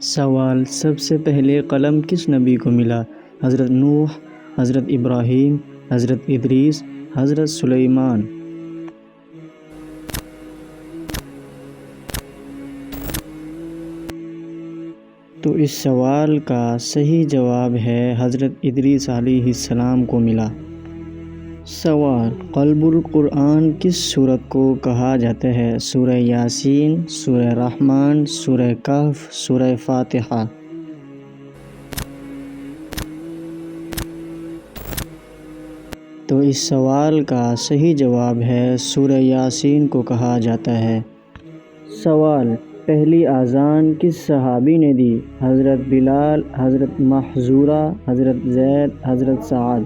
سوال: سب سے پہلے قلم کس نبی کو ملا؟ حضرت نوح، حضرت ابراہیم، حضرت ادریس، حضرت سلیمان۔ تو اس سوال کا صحیح جواب ہے حضرت ادریس علیہ السلام کو ملا۔ سوال: قلب القرآن کس سورت کو کہا جاتا ہے؟ سورہ یاسین، سورہ رحمان، سورہ کہف، سورہ فاتحہ۔ تو اس سوال کا صحیح جواب ہے سورہ یاسین کو کہا جاتا ہے۔ سوال: پہلی اذان کس صحابی نے دی؟ حضرت بلال، حضرت محذورہ، حضرت زید، حضرت سعد۔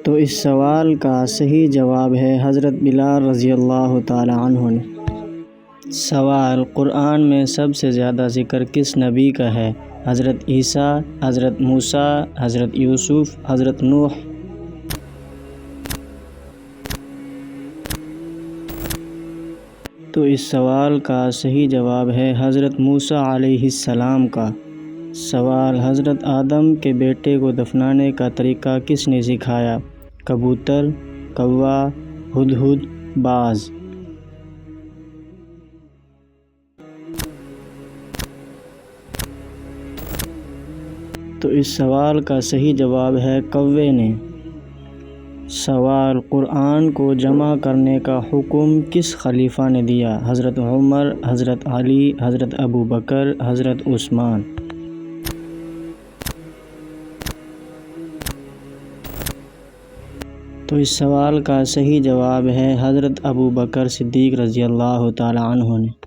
تو اس سوال کا صحیح جواب ہے حضرت بلال رضی اللہ تعالی عنہ نے۔ سوال: قرآن میں سب سے زیادہ ذکر کس نبی کا ہے؟ حضرت عیسیٰ، حضرت موسیٰ، حضرت یوسف، حضرت نوح۔ تو اس سوال کا صحیح جواب ہے حضرت موسیٰ علیہ السلام کا۔ سوال: حضرت آدم کے بیٹے کو دفنانے کا طریقہ کس نے سکھایا؟ کبوتر، کوا، ہدہد، باز۔ تو اس سوال کا صحیح جواب ہے کوے نے۔ سوال: قرآن کو جمع کرنے کا حکم کس خلیفہ نے دیا؟ حضرت عمر، حضرت علی، حضرت ابوبکر، حضرت عثمان۔ تو اس سوال کا صحیح جواب ہے حضرت ابوبکر صدیق رضی اللہ تعالی عنہ نے۔